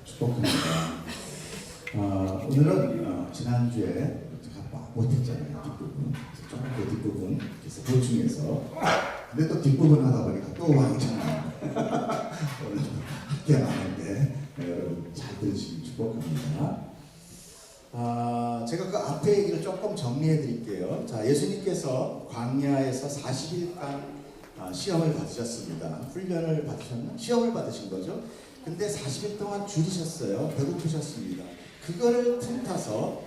축복합니다. 오늘은 지난주에 제가 못했잖아요. 뒷부분. 조금 더 뒷부분 그래서 보충해서 근데 또 뒷부분 하다 보니까 또 왕창 오늘 좀 할게 많은데 여러분 잘 들으시기 축복합니다. 제가 그 앞에 얘기를 조금 정리해 드릴게요. 자, 예수님께서 광야에서 40일간 시험을 받으셨습니다. 훈련을 받으셨나? 시험을 받으신 거죠. 근데 40일 동안 줄이셨어요. 배고프셨습니다. 그거를 틈타서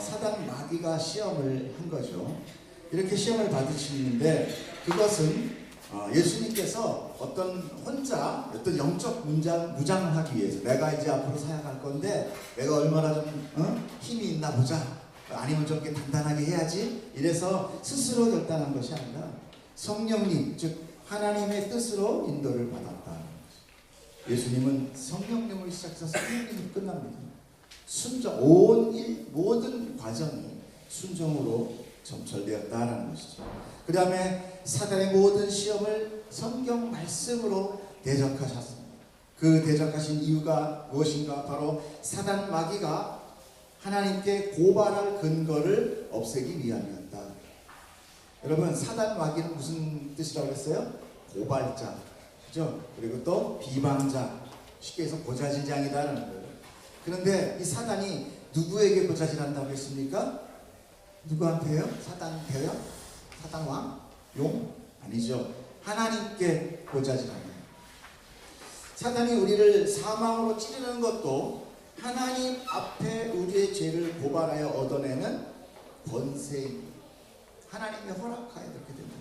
사단 마귀가 시험을 한 거죠. 이렇게 시험을 받으시는데 그것은 예수님께서 혼자 어떤 영적 무장을 하기 위해서 내가 이제 앞으로 사역할 건데 내가 얼마나 좀 힘이 있나 보자, 아니면 좀 이렇게 단단하게 해야지, 이래서 스스로 결단한 것이 아니라 성령님, 즉 하나님의 뜻으로 인도를 받았다. 예수님은 성령님을 시작해서 성령님이 끝납니다. 순종, 모든 과정이 순종으로 점철되었다라는 것이죠. 그 다음에 사단의 모든 시험을 성경 말씀으로 대적하셨습니다. 그 대적하신 이유가 무엇인가? 바로 사단 마귀가 하나님께 고발할 근거를 없애기 위함이었다. 여러분, 사단 마귀는 무슨 뜻이라고 했어요? 고발자, 그죠? 그리고 또 비방자, 쉽게 해서 고자질장이다라는 거예요. 그런데 이 사단이 누구에게 고자질한다고 했습니까? 누구한테요? 사단한테요? 사단왕? 용? 아니죠. 하나님께 고자질합니다. 사단이 우리를 사망으로 찌르는 것도 하나님 앞에 우리의 죄를 고발하여 얻어내는 권세입니다. 하나님의 허락하에 그렇게 됩니다.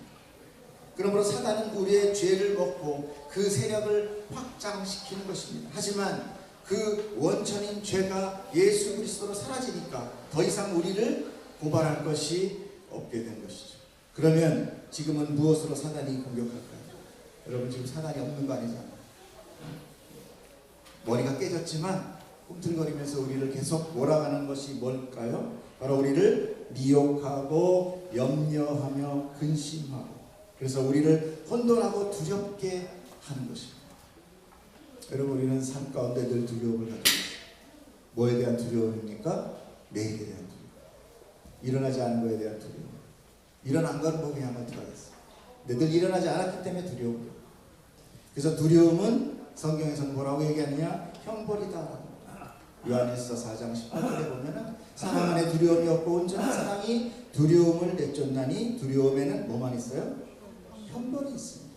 그러므로 사단은 우리의 죄를 먹고 그 세력을 확장시키는 것입니다. 하지만 그 원천인 죄가 예수 그리스도로 사라지니까 더 이상 우리를 고발할 것이 없게 된 것이죠. 그러면 지금은 무엇으로 사단이 공격할까요? 여러분, 지금 사단이 없는 거 아니잖아요. 머리가 깨졌지만 꿈틀거리면서 우리를 계속 몰아가는 것이 뭘까요? 바로 우리를 미혹하고 염려하며 근심하고, 그래서 우리를 혼돈하고 두렵게 하는 것입니다. 여러분, 우리는 삶 가운데 늘 두려움을 가지고 있습니다. 뭐에 대한 두려움입니까? 내일에 대한 두려움. 일어나지 않은 것에 대한 두려움. 일어난 건 뭐 그냥 어떡하겠어. 근데 늘 일어나지 않았기 때문에 두려움이에요. 그래서 두려움은 성경에서는 뭐라고 얘기하느냐? 형벌이다. 요한일서 4장 18절에 보면은 사랑 안에 두려움이 없고 온전한 사랑이 두려움을 내쫓나니 두려움에는 뭐만 있어요? 형벌이 있습니다.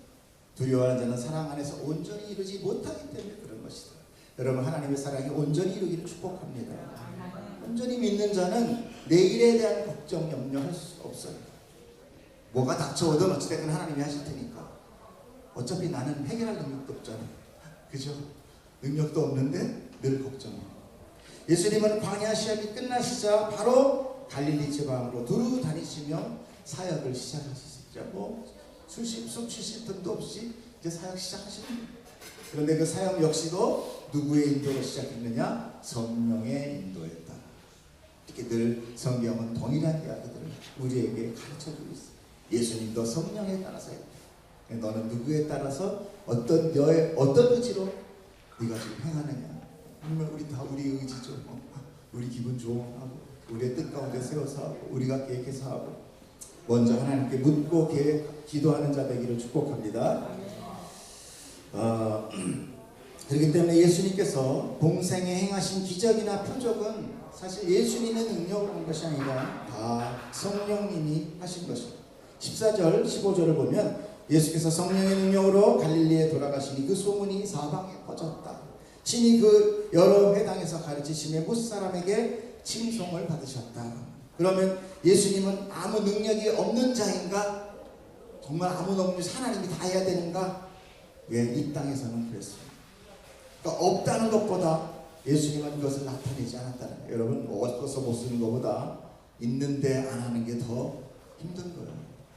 두려워하는 자는 사랑 안에서 온전히 이루지 못하기 때문에 그런 것이다. 여러분, 하나님의 사랑이 온전히 이루기를 축복합니다. 온전히 믿는 자는 내일에 대한 걱정, 염려할 수 없어요. 뭐가 닥쳐오든 어찌됐든 하나님이 하실 테니까. 어차피 나는 해결할 능력도 없잖아. 그죠? 능력도 없는데 늘 걱정해. 예수님은 광야 시험이 끝나시자 바로 갈릴리 지방으로 두루 다니시며 사역을 시작하시죠. 뭐 수 70톤도 없이 이제 사역 시작하시는 거예요. 그런데 그 사역 역시도 누구의 인도로 시작했느냐? 성령의 인도였다. 이렇게 늘 성경은 동일한 이야기들을 우리에게 가르쳐주고 있어요. 예수님도 성령에 따라서 해요. 너는 누구에 따라서 어떤 의지로 네가 지금 행하느냐? 정말 우리 다 우리 의지죠. 우리 기분 좋아하고 우리의 뜻 가운데 세워서 하고 우리가 계획해서 하고, 먼저 하나님께 묻고 기도하는 자 되기를 축복합니다. 그렇기 때문에 예수님께서 공생에 행하신 기적이나 표적은 사실 예수님의 능력으로 한 것이 아니라 다 성령님이 하신 것입니다. 14절 15절을 보면 예수께서 성령의 능력으로 갈릴리에 돌아가시니 그 소문이 사방에 퍼졌다. 친히 그 여러 회당에서 가르치시며 무사람에게 칭송을 받으셨다. 그러면 예수님은 아무 능력이 없는 자인가? 정말 아무 능력이 하나님이 다 해야 되는가? 왜 이 땅에서는 그랬습니다. 그러니까 없다는 것보다 예수님은 그것을 나타내지 않았다는 거예요. 여러분, 어디서 못 쓰는 것보다 있는데 안 하는 게 더 힘든 거예요.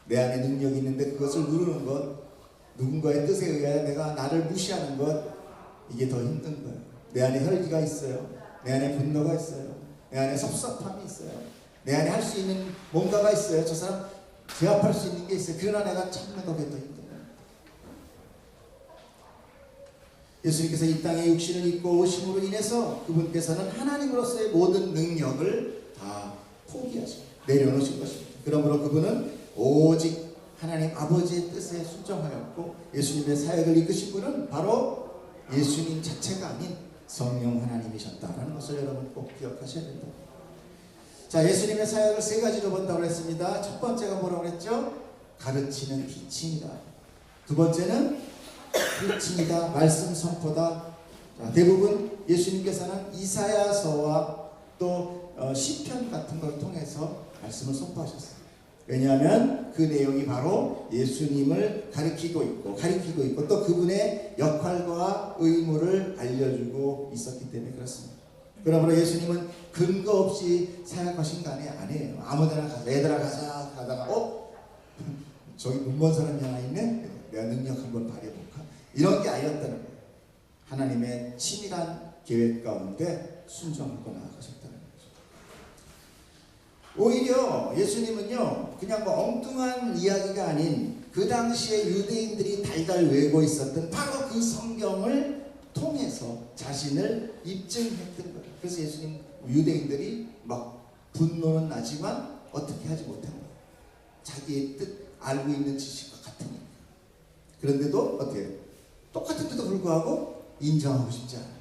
내 안에 능력이 있는데 그것을 누르는 것, 누군가의 뜻에 의하여 내가 나를 무시하는 것, 이게 더 힘든 거예요. 내 안에 혈기가 있어요. 내 안에 분노가 있어요. 내 안에 섭섭함이 있어요. 내 안에 할 수 있는 뭔가가 있어요. 저 사람 제압할 수 있는 게 있어요. 그러나 내가 참는 것이 더 힘든 거예요. 예수님께서 이 땅에 육신을 입고 오심으로 인해서 그분께서는 하나님으로서의 모든 능력을 다 포기하시고 내려놓으신 것입니다. 그러므로 그분은 오직 하나님 아버지의 뜻에 순종하였고 예수님의 사역을 이끄신 분은 바로 예수님 자체가 아닌 성령 하나님이셨다라는 것을 여러분 꼭 기억하셔야 된다. 자, 예수님의 사역을 세 가지로 본다고 했습니다. 첫 번째가 뭐라고 그랬죠? 가르치는 티칭이다. 두 번째는 프리칭이다. 말씀 선포다. 자, 대부분 예수님께서는 이사야서와 또 시편 같은 걸 통해서 말씀을 선포하셨어요. 왜냐하면 그 내용이 바로 예수님을 가리키고 있고 또 그분의 역할과 의무를 알려주고 있었기 때문에 그렇습니다. 그러므로 예수님은 근거 없이 사역하신 거 아니에요. 아무데나 가자, 얘들아 가자 하다가 저기 눈먼 사람이 하나 있네? 내가 능력 한번 발휘해볼까? 이런 게 아니었다는 거예요. 하나님의 치밀한 계획 가운데 순종하고 나아가셨다는 거죠. 오히려 예수님은요, 그냥 엉뚱한 이야기가 아닌 그 당시에 유대인들이 달달 외우고 있었던 바로 그 성경을 통해서 자신을 입증했던 거예요. 그래서 예수님, 유대인들이 막 분노는 나지만 어떻게 하지 못한 거예요. 자기의 뜻, 알고 있는 지식과 같으니까. 그런데도 어떻게 해요? 똑같은데도 불구하고 인정하고 싶지 않아요.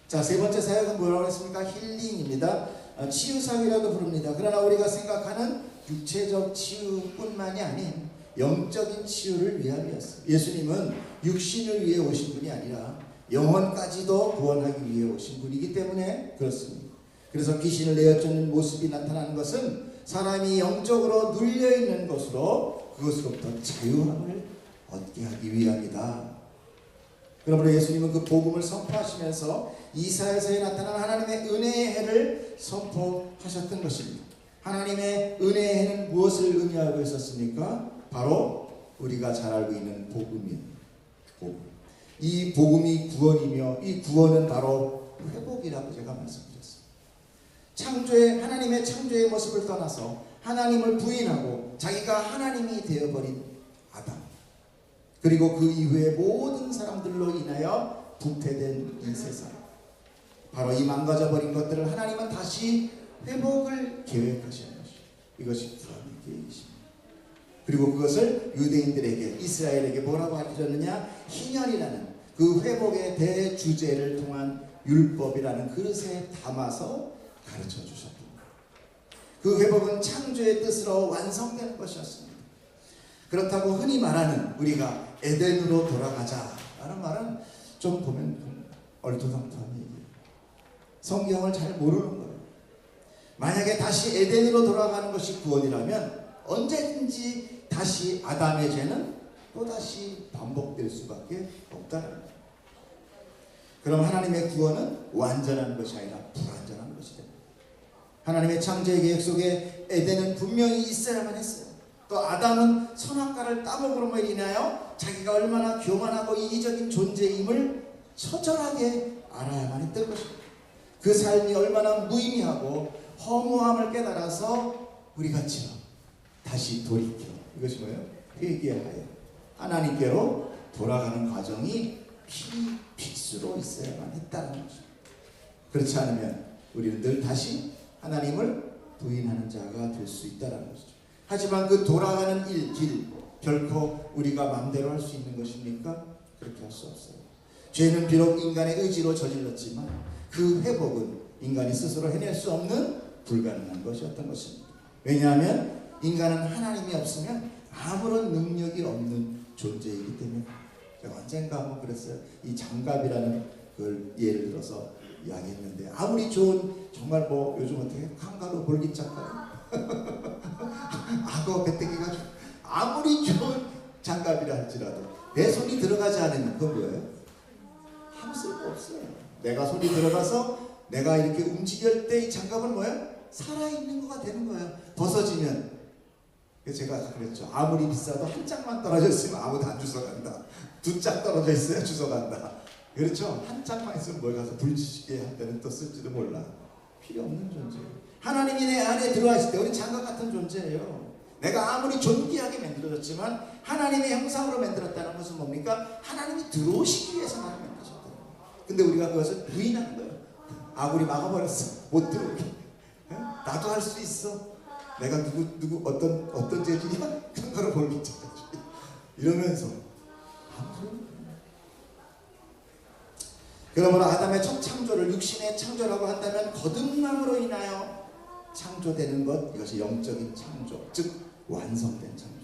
자, 세 번째 사역은 뭐라고 했습니까? 힐링입니다. 치유사역이라도 부릅니다. 그러나 우리가 생각하는 육체적 치유뿐만이 아닌 영적인 치유를 위함이었어요. 예수님은 육신을 위해 오신 분이 아니라 영혼까지도 구원하기 위해 오신 분이기 때문에 그렇습니다. 그래서 귀신을 내어쫓는 모습이 나타나는 것은 사람이 영적으로 눌려있는 것으로 그것으로부터 자유함을 얻게 하기 위함이다. 그러므로 예수님은 그 복음을 선포하시면서 이사야서에 나타난 하나님의 은혜의 해를 선포하셨던 것입니다. 하나님의 은혜의 해는 무엇을 의미하고 있었습니까? 바로 우리가 잘 알고 있는 복음입니다. 복음. 이 복음이 구원이며 이 구원은 바로 회복이라고 제가 말씀드렸습니다. 하나님의 창조의 모습을 떠나서 하나님을 부인하고 자기가 하나님이 되어버린 아담, 그리고 그 이후에 모든 사람들로 인하여 부패된 이 세상, 바로 이 망가져버린 것들을 하나님은 다시 회복을 계획하시는 것이죠. 이것이 구원의 계획이십니다. 그리고 그것을 유대인들에게, 이스라엘에게 뭐라고 알려줬느냐? 희년이라는 그 회복의 대주제를 통한 율법이라는 그릇에 담아서 가르쳐 주셨습니다. 그 회복은 창조의 뜻으로 완성되는 것이었습니다. 그렇다고 흔히 말하는 우리가 에덴으로 돌아가자라는 말은 좀 보면 얼토당토한 얘기예요. 성경을 잘 모르는 거예요. 만약에 다시 에덴으로 돌아가는 것이 구원이라면 언제든지 다시 아담의 죄는 또다시 반복될 수밖에 없다는 거예요. 그럼 하나님의 구원은 완전한 것이 아니라 불완전한 것이 됩니다. 하나님의 창조의 계획 속에 에덴은 분명히 있어야만 했어요. 또 아담은 선악과를 따먹으로 인하여 자기가 얼마나 교만하고 이기적인 존재임을 처절하게 알아야만 했던 것입니다. 그 삶이 얼마나 무의미하고 허무함을 깨달아서 우리같이 다시 돌이켜, 이것이 뭐예요? 회개하여 하나님께로 돌아가는 과정이 필수로 있어야만 했다는 것입니다. 그렇지 않으면 우리는 늘 다시 하나님을 부인하는 자가 될 수 있다는 것이죠. 하지만 그 돌아가는 길 결코 우리가 마음대로 할 수 있는 것입니까? 그렇게 할 수 없어요. 죄는 비록 인간의 의지로 저질렀지만 그 회복은 인간이 스스로 해낼 수 없는 불가능한 것이었던 것입니다. 왜냐하면 인간은 하나님이 없으면 아무런 능력이 없는 존재이기 때문에. 제가 언젠가 한번 그랬어요. 이 장갑이라는 걸 예를 들어서 이야기했는데, 아무리 좋은, 정말 뭐 요즘 어떻게 칸가루 볼기짝가루 악어 배때기가 아무리 좋은 장갑이라 할지라도 내 손이 들어가지 않으면 그건 뭐예요? 아무 쓸모 없어요. 내가 손이 들어가서 내가 이렇게 움직일 때 이 장갑은 뭐예요? 살아있는 거가 되는 거예요. 벗어지면. 그래서 제가 그랬죠. 아무리 비싸도 한 짝만 떨어졌으면 아무도 안 주워간다. 두 짝 떨어져 있어야 주워간다. 그렇죠? 한 짝만 있으면 뭘 가서 불지게 할 때는 또 쓸지도 몰라. 필요 없는 존재예요. 하나님이 내 안에 들어와 있을 때 우리 장갑 같은 존재예요. 내가 아무리 존귀하게 만들어졌지만 하나님의 형상으로 만들었다는 것은 뭡니까? 하나님이 들어오시기 위해서 나를 만드셨다. 근데 우리가 그것을 부인하는 거예요. 아무리 막아버렸어. 못 들어오게. 나도 할 수 있어. 내가 누구 어떤 재질이야? 그거로 볼겠지. 이러면서 그러므로 아담의 첫 창조를 육신의 창조라고 한다면 거듭남으로 인하여 창조되는 것, 이것이 영적인 창조, 즉 완성된 창조.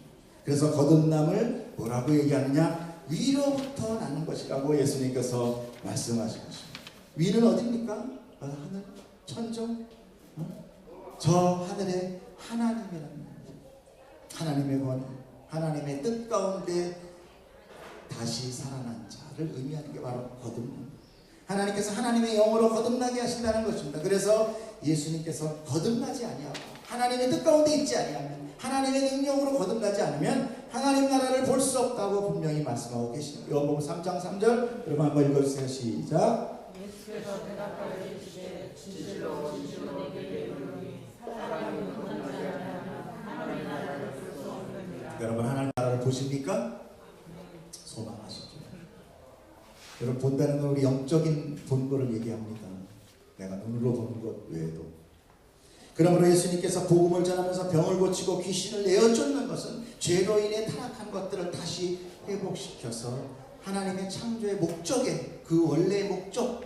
그래서 거듭남을 뭐라고 얘기하느냐? 위로부터 나는 것이라고 예수님께서 말씀하신 것입니다. 위는 어디입니까? 하늘, 천정, 저 하늘에 하나님이라는 하나님의 권, 하나님의 뜻 가운데 다시 살아난 자를 의미하는 게 바로 거듭남. 하나님께서 하나님의 영으로 거듭나게 하신다는 것입니다. 그래서 예수님께서 거듭나지 아니하고 하나님의 뜻 가운데 있지 아니하면, 하나님의 능력으로 거듭나지 않으면 하나님 나라를 볼 수 없다고 분명히 말씀하고 계십니다. 요한복음 3장 3절 여러분 한번 읽어주세요. 시작. 예수께서 대답하여 이르시되 진실로 내게 이르노니 사람이 거듭나지 아니하면 하나님 나라를 볼 수 없느니라. 여러분 하나님 나라를 보십니까? 소망하시죠. 여러분 본다는 건 우리 영적인 본거를 얘기합니다. 내가 눈으로 보는 것 외에도. 그러므로 예수님께서 복음을 전하면서 병을 고치고 귀신을 내어쫓는 것은 죄로 인해 타락한 것들을 다시 회복시켜서 하나님의 창조의 목적에, 그 원래의 목적,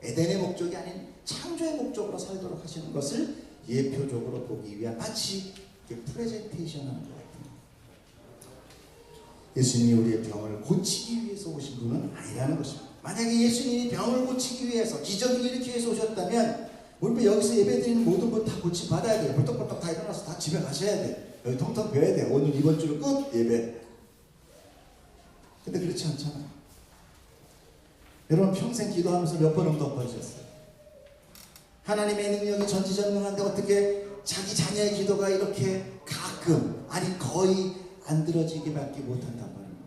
에덴의 목적이 아닌 창조의 목적으로 살도록 하시는 것을 예표적으로 보기 위한 마치 프레젠테이션 하는 것 같아요. 예수님이 우리의 병을 고치기 위해서 오신 분은 아니라는 것입니다. 만약에 예수님이 병을 고치기 위해서, 기적을 일으키기 위해서 오셨다면 우리 여기서 예배드리는 모든 분 다 고침받아야 돼요. 벌떡벌떡 다 일어나서 다 집에 가셔야 돼. 여기 통통 배워야 돼. 오늘 이번 주로 끝 예배. 근데 그렇지 않잖아요. 여러분 평생 기도하면서 몇 번 응답받으셨어요? 하나님의 능력이 전지전능한데 어떻게 자기 자녀의 기도가 이렇게 가끔, 아니 거의 안 들어지기밖에 못한단 말입니다.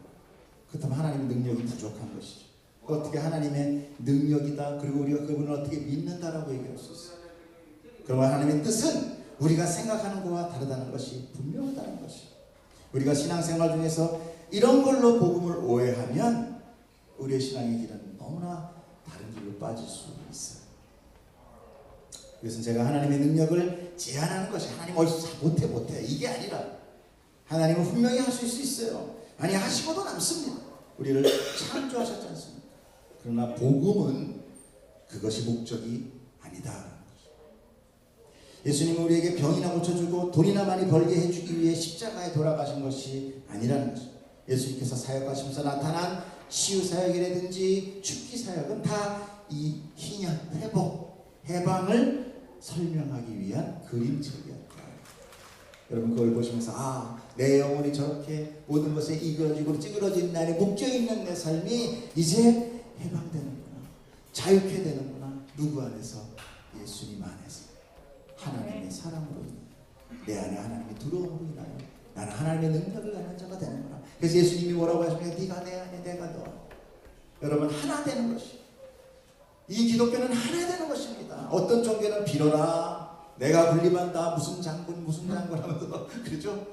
그렇다면 하나님의 능력이 부족한 것이죠. 어떻게 하나님의 능력이다, 그리고 우리가 그분을 어떻게 믿는다라고 얘기할 수 있어요? 그러면 하나님의 뜻은 우리가 생각하는 것과 다르다는 것이 분명하다는 것이죠. 우리가 신앙생활 중에서 이런 걸로 복음을 오해하면 우리의 신앙의 길은 너무나 다른 길로 빠질 수 있어요. 그래서 제가 하나님의 능력을 제한하는 것이 하나님 어디서 못해 이게 아니라 하나님은 분명히 하실 수 있어요. 아니 하시고도 남습니다. 우리를 창조하셨지 않습니까? 그러나 복음은 그것이 목적이 아니다. 예수님은 우리에게 병이나 고쳐주고 돈이나 많이 벌게 해주기 위해 십자가에 돌아가신 것이 아니라는 것입니다. 예수님께서 사역하시면서 나타난 치유 사역이라든지 죽기 사역은 다 이 희년, 회복, 해방을 설명하기 위한 그림책이었다. 여러분 그걸 보시면서 내 영혼이 저렇게 모든 것에 이그러지고 찌그러진 날에 묶여있는 내 삶이 이제 해방되는구나, 자유케 되는구나. 누구 안에서? 예수님 안에서. 하나님의 사랑으로 인하여, 내 안에 하나님이 들어옴으로 인하여 나는 하나님의 능력을 가진 자가 되는구나. 그래서 예수님이 뭐라고 하십니까? 네가 내 안에 내가 너. 여러분 하나 되는 것이, 이 기독교는 하나 되는 것입니다. 어떤 종교는 빌어라, 내가 군림한다, 무슨 장군 하면서 그렇죠?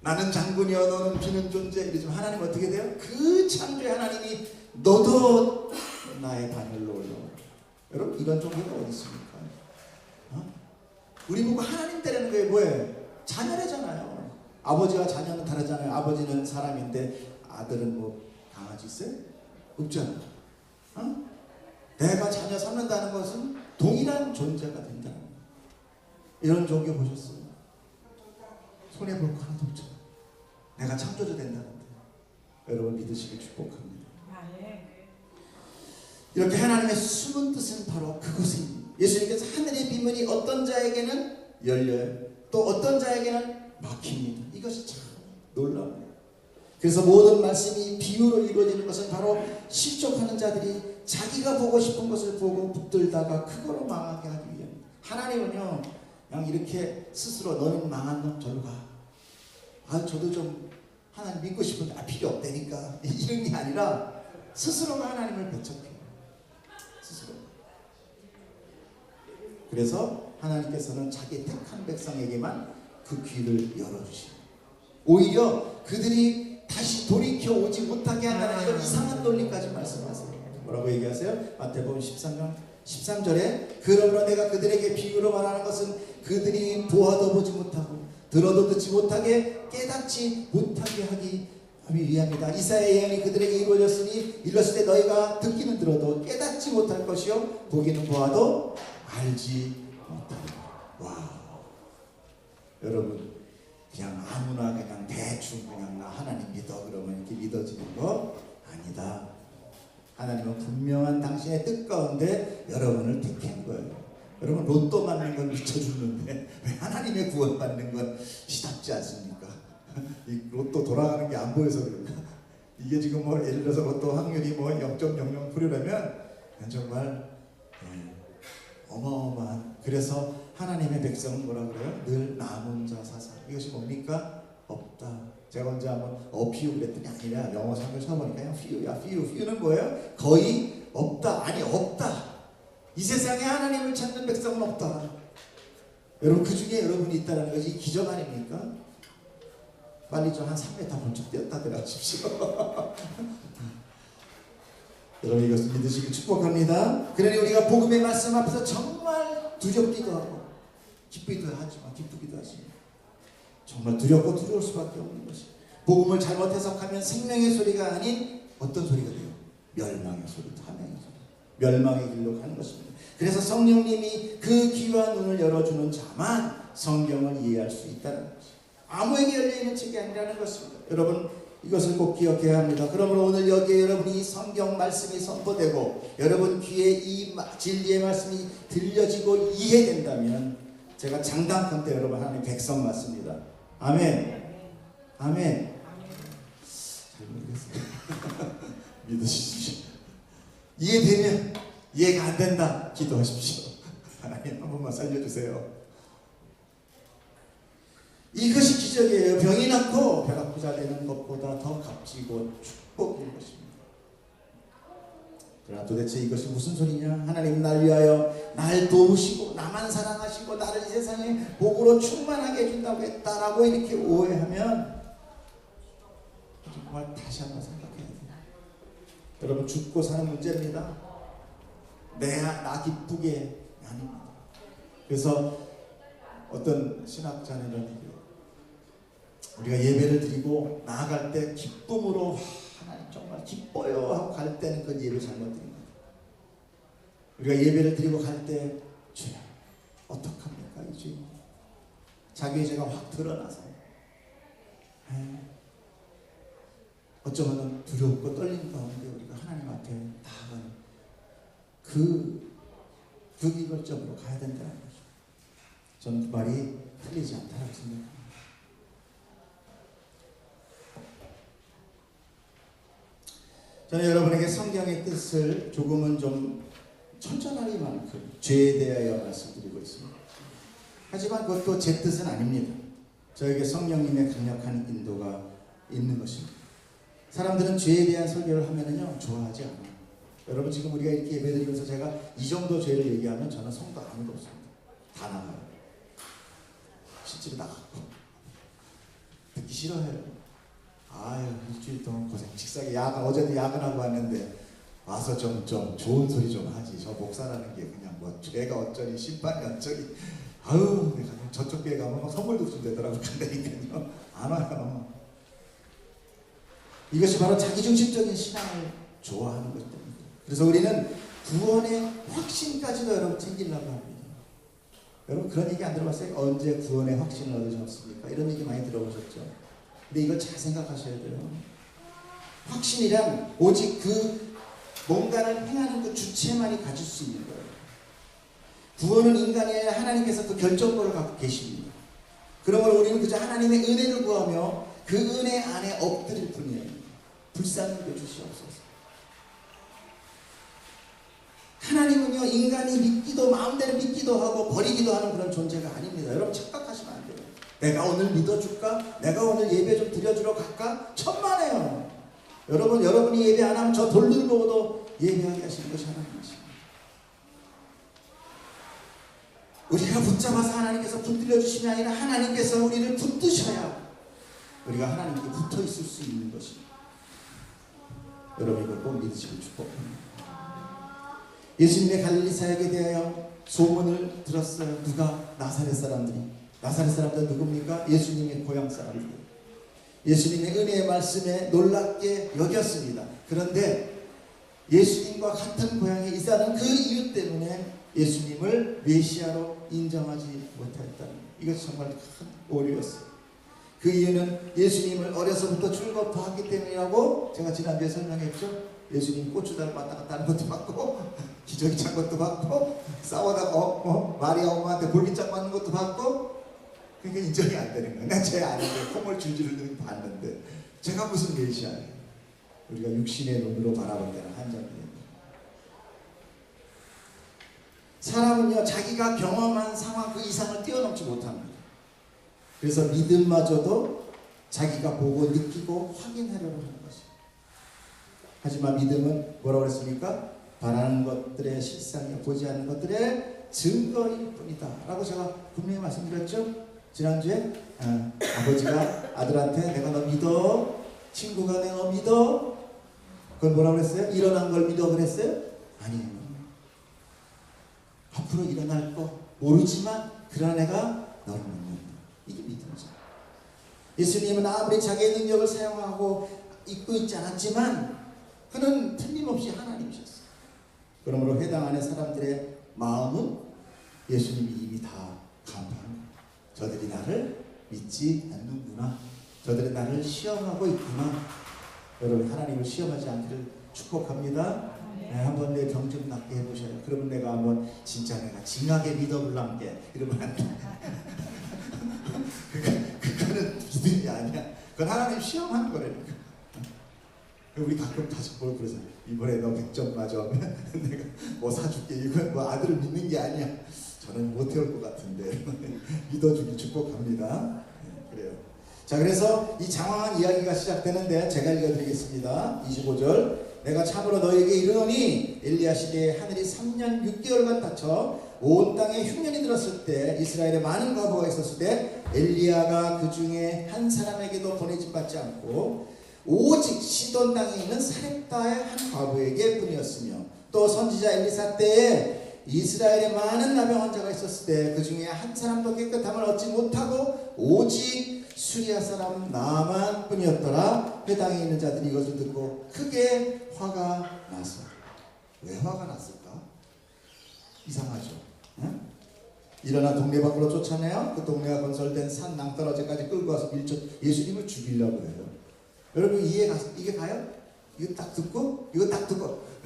나는 장군이여 너는 비는 존재 이러지만 하나님 어떻게 돼요? 그 창조의 하나님이 너도 나의 반열로 올라오라. 여러분 이런 종교가 어디 있습니까? 우리 보고 하나님 때리는 게 뭐예요? 자녀래잖아요. 아버지와 자녀는 다르잖아요. 아버지는 사람인데 아들은 뭐 강아지 있어요? 없잖아요. 내가 자녀 삼는다는 것은 동일한 존재가 된다는 거예요. 이런 종교 보셨어요? 손해볼 거 하나도 없잖아요. 내가 창조자 된다는데. 여러분 믿으시길 축복합니다. 이렇게 하나님의 숨은 뜻은 바로 그것입니다. 예수님께서 하늘의 비문이 어떤 자에게는 열려요, 또 어떤 자에게는 막힙니다. 이것이 참 놀라워요. 그래서 모든 말씀이 비유로 이루어지는 것은 바로 실족하는 자들이 자기가 보고 싶은 것을 보고 붙들다가 그거로 망하게 하기 위함입니다. 하나님은요 그냥 이렇게 스스로 너는 망한 놈 절로 가, 저도 좀 하나님 믿고 싶은데 필요 없다니까 이런 게 아니라 스스로가 하나님을 배척해요. 스스로. 그래서 하나님께서는 자기 택한 백성에게만 그 귀를 열어주십니다. 오히려 그들이 다시 돌이켜 오지 못하게 한다는 이런 이상한 논리까지 말씀하세요. 뭐라고 얘기하세요? 마태복음 13절에 그러므로 내가 그들에게 비유로 말하는 것은 그들이 보아도 보지 못하고 들어도 듣지 못하게 깨닫지 못하게 하기 위함이다. 이사야의 예언이 그들에게 이루어졌으니 이렀을 때 너희가 듣기는 들어도 깨닫지 못할 것이요 보기는 보아도 알지 못하리라. 와, 여러분 그냥 아무나 그냥 대충 그냥 나 하나님 믿어 그러면 이렇게 믿어지는 거 아니다. 하나님은 분명한 당신의 뜻 가운데 여러분을 택한 거예요. 여러분 로또 맞는 건 미쳐 죽는데 왜 하나님의 구원 받는 건 시답지 않습니까? 이 로또 돌아가는 게 안 보여서 그런가? 이게 지금 뭐 예를 들어서 로또 확률이 뭐 0.00%라면 정말 어마어마한. 그래서 하나님의 백성은 뭐라 그래요? 늘 남은 자 사사. 이것이 뭡니까? 없다. 제가 언제 한번 few 그랬더니 아니라 영어 상을 쳐보니까 few야. few는 뭐예요? 거의 없다. 아니 없다. 이 세상에 하나님을 찾는 백성은 없다. 여러분 그 중에 여러분이 있다는 것이 기적 아닙니까? 빨리 좀 한 3m 번쩍 뛰었다 들어가십시오. 여러분 이것을 믿으시길 축복합니다. 그러니 우리가 복음의 말씀 앞에서 정말 두렵기도 하고 기쁘기도 하지만 기쁘기도 하지만 정말 두렵고 두려울 수밖에 없는 것이 복음을 잘못 해석하면 생명의 소리가 아닌 어떤 소리가 돼요? 멸망의 소리, 타명의 소리, 멸망의 길로 가는 것입니다. 그래서 성령님이 그 귀와 눈을 열어주는 자만 성경을 이해할 수 있다는 것이 아무에게 열려있는 책이 아니라는 것입니다. 여러분 이것을 꼭 기억해야 합니다. 그러므로 오늘 여기에 여러분이 성경 말씀이 선포되고 여러분 귀에 이 진리의 말씀이 들려지고 이해된다면 제가 장담컨 때 여러분 하나님 백성 맞습니다. 아멘. 아멘. 잘 모르겠어요. 믿으십시오. 이해되면 이해가 안 된다 기도하십시오. 하나님 한 번만 살려주세요. 이것이 기적이에요. 병이 낫고 배가 부자 되는 것보다 더 값지고 축복인 것입니다. 그러나 도대체 이것이 무슨 소리냐? 하나님 날 위하여 날 도우시고 나만 사랑하시고 나를 이 세상에 복으로 충만하게 해준다고 했다라고 이렇게 오해하면 정말 다시 한번 생각해야 돼요. 여러분 죽고 사는 문제입니다. 나 기쁘게 아닙니다. 그래서 어떤 신학자는 이런 얘기예요. 우리가 예배를 드리고 나아갈 때 기쁨으로 하나님 정말 기뻐요 하고 갈 때는 그 예배 잘못 드린 거예요. 우리가 예배를 드리고 갈 때 주여 어떡합니까 이 주님 자기의 죄가 확 드러나서 어쩌면 두렵고 떨림 가운데 우리가 하나님 앞에 나아가는 그 기결점으로 가야 된다는 거죠. 저는 그 말이 틀리지 않다고 생각합니다. 저는 여러분에게 성경의 뜻을 조금은 좀 천천하리만큼 죄에 대하여 말씀드리고 있습니다. 하지만 그것도 제 뜻은 아닙니다. 저에게 성령님의 강력한 인도가 있는 것입니다. 사람들은 죄에 대한 설교를 하면은요 좋아하지 않아요. 여러분 지금 우리가 이렇게 예배드리면서 제가 이 정도 죄를 얘기하면 저는 성도 아무도 없습니다. 다 나가요. 실제로 나가고 듣기 싫어해요. 아유 일주일 동안 고생 직사게 어제도 야근하고 왔는데 와서 좀 좋은 소리 좀 하지. 저 목사라는 게 그냥 뭐 죄가 어쩌니 심판이 어쩌니 아유 내가 저쪽 교회 가면 막 선물도 준대더라고. 간다니까요. 안 와요. 이것이 바로 자기중심적인 신앙을 좋아하는 것 때문입니다. 그래서 우리는 구원의 확신까지도 여러분 챙기려고 합니다. 여러분 그런 얘기 안 들어봤어요? 언제 구원의 확신을 얻으셨습니까? 이런 얘기 많이 들어보셨죠? 근데 이걸 잘 생각하셔야 돼요. 확신이란 오직 그 뭔가를 행하는 그 주체만이 가질 수 있는 거예요. 구원은 인간이 아니라 하나님께서 그 결정권을 갖고 계십니다. 그러므로 우리는 그저 하나님의 은혜를 구하며 그 은혜 안에 엎드릴 뿐이에요. 불쌍히 여겨주시옵소서. 하나님은요 인간이 믿기도 마음대로 믿기도 하고 버리기도 하는 그런 존재가 아닙니다. 여러분 착각하시면 안 돼요. 내가 오늘 믿어줄까? 내가 오늘 예배 좀 드려주러 갈까? 천만에요. 여러분이 예배 안 하면 저 돌을 보고도 예배하게 하시는 것이 하나님이십니다. 우리가 붙잡아서 하나님께서 붙들려 주심이 아니라 하나님께서 우리를 붙드셔야 우리가 하나님께 붙어 있을 수 있는 것입니다. 여러분 이걸 꼭 믿으시고 축복합니다. 예수님의 갈릴리 사역에 대하여 소문을 들었어요. 누가? 나사렛 사람들이. 나사렛 사람들은 누굽니까? 예수님의 고향 사람들. 예수님의 은혜의 말씀에 놀랍게 여겼습니다. 그런데 예수님과 같은 고향에 있다는 그 이유 때문에 예수님을 메시아로 인정하지 못했다는, 이것이 정말 큰 오류였어요. 그 이유는 예수님을 어려서부터 줄곧 봤기 때문이라고 제가 지난주에 설명했죠. 예수님 고추장 왔다 갔다 하는 것도 봤고, 기저귀 찬 것도 봤고, 싸우다가 마리아 엄마한테 볼기장 맞는 것도 봤고, 그러니까 인정이 안 되는 거예요. 내가 제 아내를 콧물 줄줄 봤는데 제가 무슨 메시아예요. 우리가 육신의 눈으로 바라볼 때는 한정이에요. 사람은요, 자기가 경험한 상황 그 이상을 뛰어넘지 못합니다. 그래서 믿음마저도 자기가 보고 느끼고 확인하려고 하는 것이에요. 하지만 믿음은 뭐라고 그랬습니까? 바라는 것들의 실상이요, 보지 않는 것들의 증거일 뿐이다 라고 제가 분명히 말씀드렸죠. 지난주에 아버지가 아들한테 내가 너 믿어? 친구가 내가 너 믿어? 그건 뭐라고 그랬어요? 일어난 걸 믿어 그랬어요? 아니에요. 앞으로 일어날 거 모르지만 그러나 내가 너를 믿는다. 이게 믿음이죠. 예수님은 아무리 자기의 능력을 사용하고 있고 있지 않았지만 그는 틀림없이 하나님이셨어요. 그러므로 회당 안에 사람들의 마음은 예수님이 이미 다 간파한 거예요. 저들이 나를 믿지 않는구나. 저들이 나를 시험하고 있구나. 여러분 하나님을 시험하지 않기를 축복합니다. 네, 한번 내 병 좀 낫게 해보셔요. 그러면 내가 한번 진짜 내가 징하게 믿어볼란게 이러면 안 돼. 그거는 믿음이 아니야. 그건 하나님 시험하는 거라니까. 우리 가끔 다시 보고 그러죠. 이번에 너 100점 맞으면 내가 뭐 사줄게. 이건 뭐 아들을 믿는 게 아니야. 저는 못 해올 것 같은데 믿어주기 축복합니다. 네, 그래요. 자, 그래서 이 장황한 이야기가 시작되는데 제가 읽어드리겠습니다. 25절. 내가 참으로 너에게 이르노니 엘리야 시대에 하늘이 3년 6개월간 닫혀 온 땅에 흉년이 들었을 때 이스라엘에 많은 과부가 있었을 때 엘리야가 그 중에 한 사람에게도 보내짐 받지 않고 오직 시돈 땅에 있는 사렙다의 한 과부에게 뿐이었으며 또 선지자 엘리사 때에 이스라엘에 많은 나병 환자가 있었을 때 그 중에 한 사람도 깨끗함을 얻지 못하고 오직 수리아 사람 나만 뿐이었더라. 회당에 있는 자들이 이것을 듣고 크게 화가 났어. 왜 화가 났을까? 이상하죠. 응? 일어나 동네 밖으로 쫓아내요. 그 동네가 건설된 산 낭떠러지까지 끌고 와서 밀쳐 예수님을 죽이려고 해요. 여러분 이게 가요? 이거 딱 듣고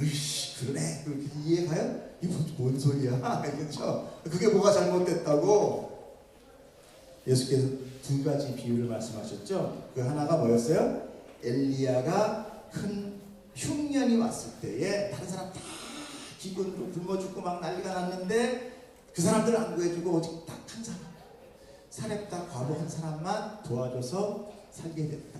으이씨 그러네 그렇게 이해 가요? 이게 뭔 소리야? 그렇죠? 그게 뭐가 잘못됐다고? 예수께서 두 가지 비유를 말씀하셨죠. 그 하나가 뭐였어요? 엘리야가 큰 흉년이 왔을 때에 다른 사람 다 기근으로 굶어 죽고 막 난리가 났는데 그 사람들 안 구해주고 오직 딱 한 사람 사렙다 과부 한 사람만 도와줘서 살게 됐다.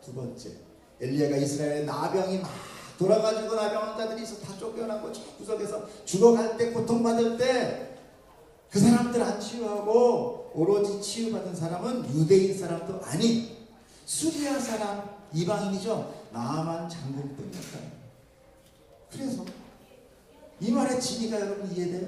두 번째, 엘리야가 이스라엘에 나병이 막 돌아가지고 나병 환자들이 있어 다 쫓겨나고 저 구석에서 죽어갈 때 고통받을 때 그 사람들 안 치유하고 오로지 치유받은 사람은 유대인 사람도 아닌 수리아 사람 이방인이죠. 나만 장군뿐이었다. 그래서 이 말의 진리가 여러분 이해돼요?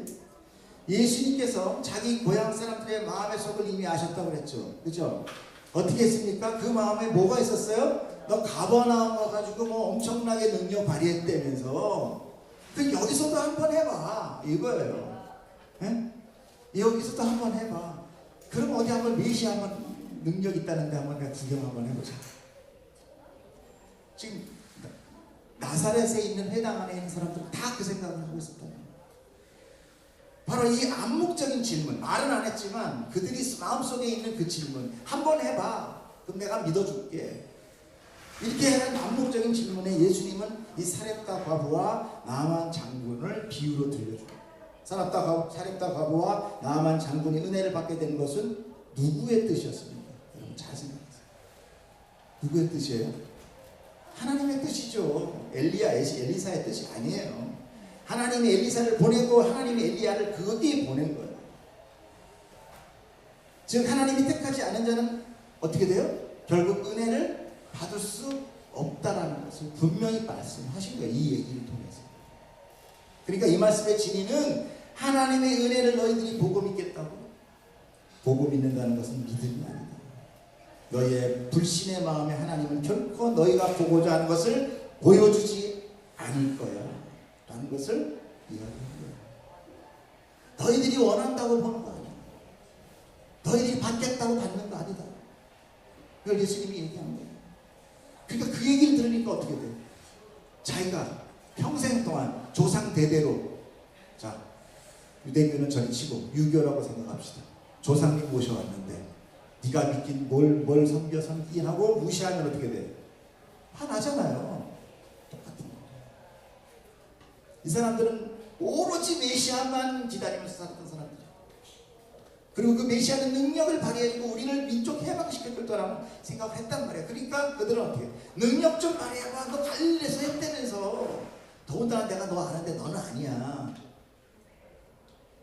예수님께서 자기 고향 사람들의 마음의 속을 이미 아셨다고 그랬죠. 그죠? 어떻게 했습니까? 그 마음에 뭐가 있었어요? 너 가버나움 와가지고 뭐 엄청나게 능력 발휘했다면서 그 여기서도 한번 해봐 이거예요. 에? 여기서도 한번 해봐. 그럼 어디 한번 메시아 한번 능력 있다는데 한번 내가 구경 한번 해보자. 지금 나사렛에 있는 회당 안에 있는 사람들은 다 그 생각을 하고 있었다. 바로 이 암묵적인 질문, 말은 안 했지만 그들이 마음속에 있는 그 질문 한번 해봐. 그럼 내가 믿어줄게. 이렇게 하는 암묵적인 질문에 예수님은 이 사렙다 과부와 나만 장군을 비유로 들려줍니다. 사렙다 과부와 나만 장군이 은혜를 받게 된 것은 누구의 뜻이었습니까? 여러분 잘 생각하세요. 누구의 뜻이에요? 하나님의 뜻이죠. 엘리사의 뜻이 아니에요. 하나님이 엘리사를 보내고 하나님이 엘리야를 그 뒤에 보낸 거예요. 즉 하나님이 택하지 않은 자는 어떻게 돼요? 결국 은혜를 받을 수 없다라는 것을 분명히 말씀하신 거예요. 이 얘기를 통해서. 그러니까 이 말씀의 진리는 하나님의 은혜를 너희들이 보고 믿겠다고? 보고 믿는다는 것은 믿음이 아니다. 너희의 불신의 마음에 하나님은 결코 너희가 보고자 하는 것을 보여주지 않을 거야 라는 것을 이야기합니다. 너희들이 원한다고 보는 거 아니야. 너희들이 받겠다고 받는 거 아니다. 그걸 예수님이 얘기한 거예요. 그러니까 그 얘기를 들으니까 어떻게 돼요? 자기가 평생 동안 조상 대대로, 자, 유대교는 전치고 유교라고 생각합시다. 조상님 모셔왔는데 네가 믿긴 뭘 섬겨 섬기긴 하고 무시하면 어떻게 돼? 화나잖아요. 똑같은 거. 이 사람들은 오로지 메시아만 기다리면서 살았던 사람들이에요. 그리고 그 메시아는 능력을 발휘해주고 우리를 민족 해방시킬 거라고 생각을 했단 말이에요. 그러니까 그들은 어떻게 능력 좀 발휘해봐. 너 갈릴리에서 했다면서. 더군다나 내가 너 아는데 너는 아니야.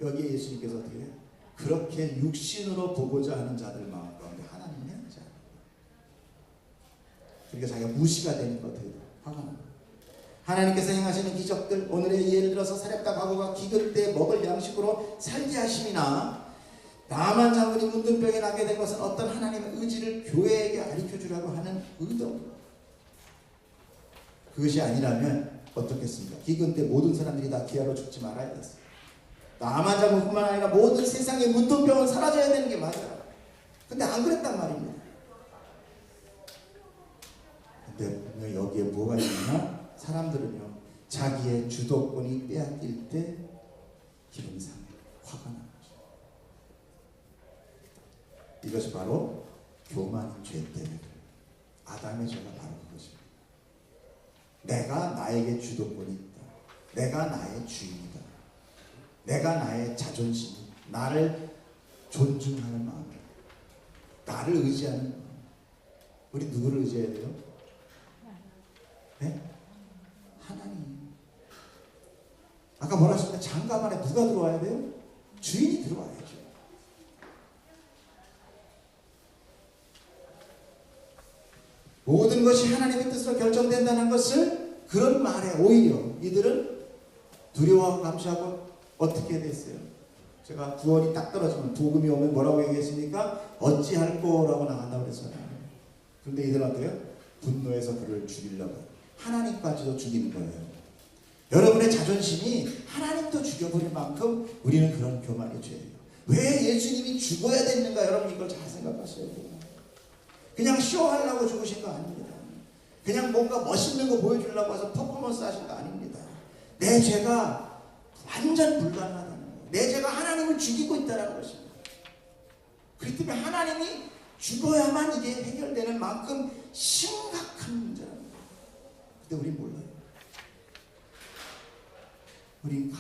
여기에 예수님께서 어떻게 해요? 그렇게 육신으로 보고자 하는 자들 마음 가운데 하나님은 해야지 않아요. 그러니까 자기가 무시가 되니까 어떻게 돼요? 화가 나요. 하나님께서 행하시는 기적들, 오늘의 예를 들어서 사렙다 바구가 기근 때 먹을 양식으로 살게 하심이나 나만 장군이 문둥병에 나게 된 것은 어떤 하나님의 의지를 교회에게 가르쳐주라고 하는 의도. 그것이 아니라면 어떻겠습니까? 기근 때 모든 사람들이 다 기아로 죽지 말아야 됐어요. 나만 장군뿐만 아니라 모든 세상의 문둥병은 사라져야 되는 게 맞아요. 근데 안 그랬단 말입니다. 근데 여기에 뭐가 있냐면 사람들은요, 자기의 주도권이 빼앗길 때 기분이 상해요. 화가 나는 거죠. 이것이 바로 교만인 죄 때문에 아담의 죄가 바로 그것입니다. 내가 나에게 주도권이 있다. 내가 나의 주인이다. 내가 나의 자존심, 나를 존중하는 마음, 나를 의지하는 마음. 우리 누구를 의지해야 돼요? 네? 하나님. 아까 뭐라 하셨나? 장갑 안에 누가 들어와야 돼요? 주인이 들어와야죠. 모든 것이 하나님의 뜻으로 결정된다는 것을 그런 말에 오히려 이들은 두려워하고 감시하고 어떻게 됐어요? 제가 구원이 딱 떨어지면 복음이 오면 뭐라고 얘기했습니까? 어찌할 거라고 나간다고 그랬잖아요. 그런데 이들은 어때요? 분노해서 그를 죽이려고 하나님까지도 죽이는 거예요. 여러분의 자존심이 하나님도 죽여버릴 만큼 우리는 그런 교만의 죄예요. 왜 예수님이 죽어야 됐는가? 여러분 이걸 잘 생각하셔야 돼요. 그냥 쇼하려고 죽으신 거 아닙니다. 그냥 뭔가 멋있는 거 보여주려고 해서 퍼포먼스 하신 거 아닙니다. 내 죄가 완전 불가능하다는 거예요. 내 죄가 하나님을 죽이고 있다는 것입니다. 그렇기 때문에 하나님이 죽어야만 이게 해결되는 만큼 심각한 문제라는 거예요. 근데 우린 몰라요. 우린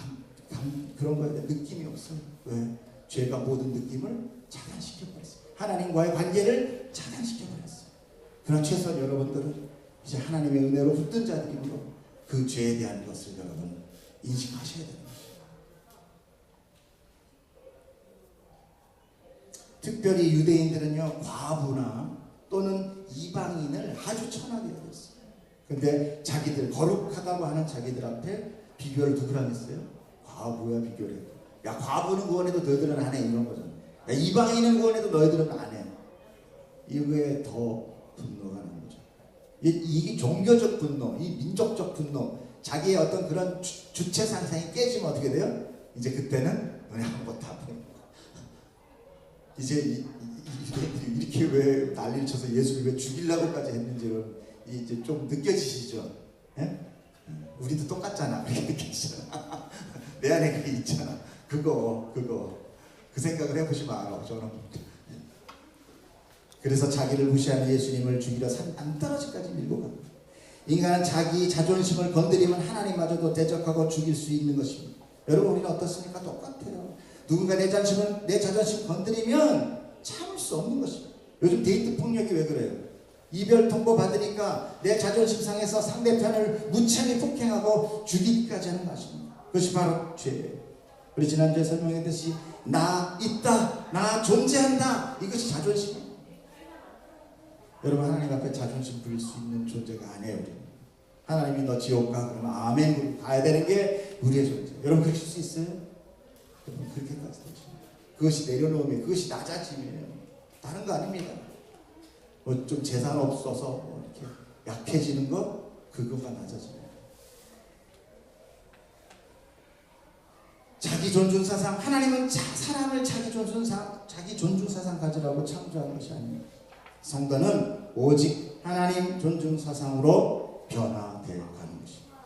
그런 거에 대한 느낌이 없어요. 왜? 죄가 모든 느낌을 차단시켜버렸어요. 하나님과의 관계를 차단시켜버렸어요. 그러나 최소한 여러분들은 이제 하나님의 은혜로 붙든 자들이므로 그 죄에 대한 것을 여러분 인식하셔야 되는 것입니다. 특별히 유대인들은요, 과부나 또는 이방인을 아주 천하게 여겼어요. 근데 자기들 거룩하다고 하는 자기들 앞에 비교를 누구랑 했어요? 과부와 비교를 했고, 야 과부는 구원해도 너희들은 안 해, 이런 거잖아. 야 이방인은 구원해도 너희들은 안 해. 이거에 더 분노가 나는 거죠. 이게 종교적 분노, 이 민족적 분노, 자기의 어떤 그런 주체 상상이 깨지면 어떻게 돼요? 이제 그때는 너네 아무것도 다 보이는 거야. 이제 이렇게 왜 난리를 쳐서 예수를 왜 죽이려고까지 했는지를 이제 좀 느껴지시죠? 예? 우리도 똑같잖아. 그렇게 느끼잖아. 내 안에 그게 있잖아. 그거 그 생각을 해보시면 알아. 저는 그래서 자기를 무시하는 예수님을 죽이려 산 땅떨어지까지 밀고 갑니다. 인간은 자기 자존심을 건드리면 하나님마저도 대적하고 죽일 수 있는 것입니다. 여러분 우리는 어떻습니까? 똑같아요. 누군가 내 자존심 건드리면 참을 수 없는 것입니다. 요즘 데이트 폭력이 왜 그래요? 이별 통보 받으니까 내 자존심 상해서 상대편을 무참히 폭행하고 죽이기까지 하는 것입니다. 그것이 바로 죄예요. 우리 지난주에 설명했듯이 나 있다, 나 존재한다, 이것이 자존심입니다. 여러분 하나님 앞에 자존심 부릴 수 있는 존재가 아니에요. 우리는. 하나님이 너 지옥 가 그러면 아멘 가야 되는 게 우리의 존재. 여러분 그러실 수 있어요? 여러분 그렇게까지 되죠. 그것이 내려놓음이에요. 그것이 낮아짐이에요. 다른 거 아닙니다. 뭐 좀 재산 없어서 뭐 이렇게 약해지는 거 그거가 낮아져요. 자기 존중 사상, 하나님은 사람을 자기 존중 사상 가지라고 창조한 것이 아닙니다. 성도는 오직 하나님 존중 사상으로 변화되어 가는 것입니다.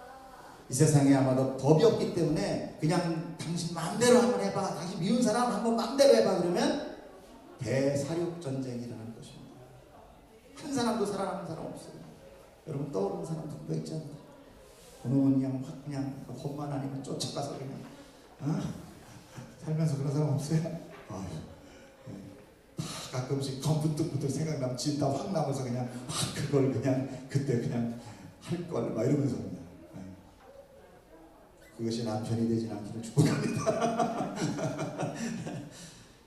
이 세상에 아마도 법이 없기 때문에 그냥 당신 마음대로 한번 해봐, 당신 미운 사람 한번 마음대로 해봐 그러면 대사륙 전쟁이 일어나는 것입니다. 한 사람도 살아남는 사람 없어요. 여러분 떠오르는 사람 누가 있지 않나요? 그놈은 그냥 확 그냥 법만 아니면 쫓아가서 그냥 살면서 그런 사람 없어요? 다 가끔씩 검분뚝부터 생각나면 진짜 확 나면서 그냥 그걸 그냥 그때 그냥 할걸 막 이러면서 그냥 그것이 남편이 되진 않기를 축복합니다.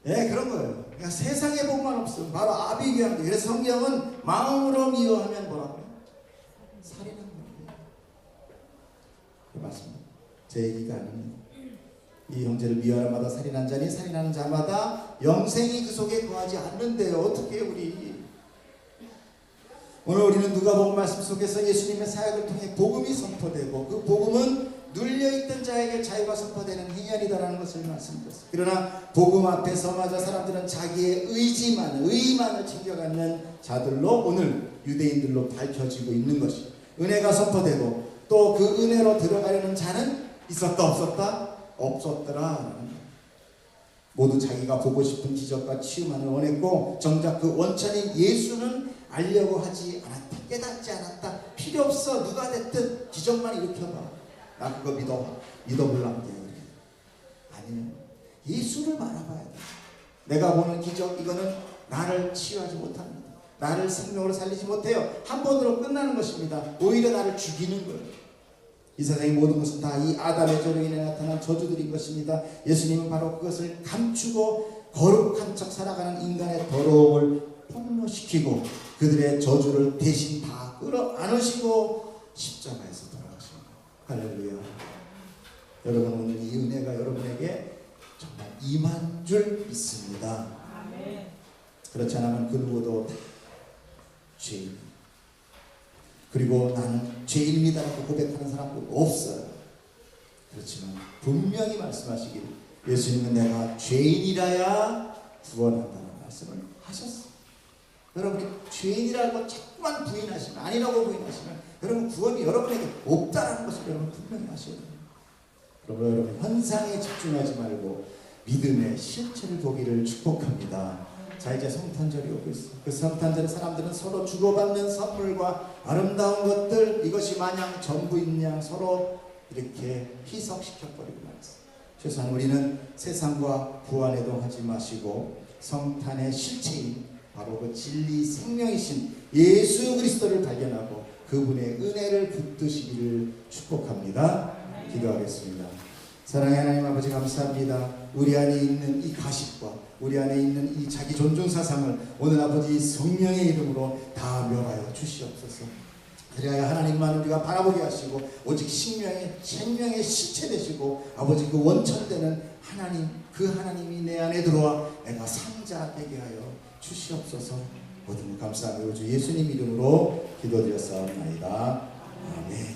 예, 그런 거예요. 그러니까 세상에 복만 없어. 바로 아비규환. 그래서 성경은 마음으로 미워하면 뭐라고요? 살인하는 거예요. 그 맞습니다. 제 얘기가 아닙니다. 이 형제를 미워할 마다 살인한 자니 살인하는 자마다 영생이 그 속에 거하지 않는데요. 어떻게 우리 오늘 우리는 누가복음 말씀 속에서 예수님의 사역을 통해 복음이 선포되고 그 복음은 눌려있던 자에게 자유가 선포되는 행연이다라는 것을 말씀드렸습니다. 그러나 복음 앞에 서마자 사람들은 자기의 의만을 챙겨가는 자들로 오늘 유대인들로 밝혀지고 있는 것이 은혜가 선포되고 또 그 은혜로 들어가려는 자는 있었다 없었다? 없었더라. 모두 자기가 보고 싶은 기적과 치유만을 원했고 정작 그 원천인 예수는 알려고 하지 않았다. 깨닫지 않았다. 필요 없어. 누가 됐든 기적만 일으켜봐. 나 그거 믿어볼란게. 아니면 예수를 바라봐야 돼. 내가 보는 기적 이거는 나를 치유하지 못합니다. 나를 생명으로 살리지 못해요. 한 번으로 끝나는 것입니다. 오히려 나를 죽이는 거예요. 이 세상의 모든 것은 다 이 아담의 죄로 인해 나타난 저주들인 것입니다. 예수님은 바로 그것을 감추고 거룩한 척 살아가는 인간의 더러움을 폭로시키고 그들의 저주를 대신 다 끌어안으시고 십자가에서 돌아가십니다. 할렐루야. 여러분 오늘 이 은혜가 여러분에게 정말 임한 줄 믿습니다. 아멘. 그렇지 않으면 그 누구도 다 죄입니다. 그리고 나는 죄인입니다라고 고백하는 사람도 없어요. 그렇지만 분명히 말씀하시기를 예수님은 내가 죄인이라야 구원한다는 말씀을 하셨어요. 여러분이 죄인이라고 자꾸만 부인하시면 아니라고 부인하시면 여러분 구원이 여러분에게 없다는 것을 여러분 분명히 아셔야 됩니다. 그러므로 여러분 현상에 집중하지 말고 믿음의 실체를 보기를 축복합니다. 자 이제 성탄절이 오고 있어요. 그 성탄절에 사람들은 서로 주고받는 선물과 아름다운 것들 이것이 마냥 전부인 양 서로 이렇게 희석시켜버리고 말았어요. 최소한 우리는 세상과 부안해도 하지 마시고 성탄의 실체인 바로 그 진리 생명이신 예수 그리스도를 발견하고 그분의 은혜를 붙드시기를 축복합니다. 기도하겠습니다. 사랑의 하나님 아버지 감사합니다. 우리 안에 있는 이 가식과 우리 안에 있는 이 자기 존중 사상을 오늘 아버지 성령의 이름으로 다 멸하여 주시옵소서. 그래야 하나님만 우리가 바라보게 하시고 오직 생명의 실체 되시고 아버지 그 원천되는 하나님 그 하나님이 내 안에 들어와 내가 상자 되게 하여 주시옵소서. 모든 감사하며 주 예수님 이름으로 기도드렸사옵나이다. 아멘.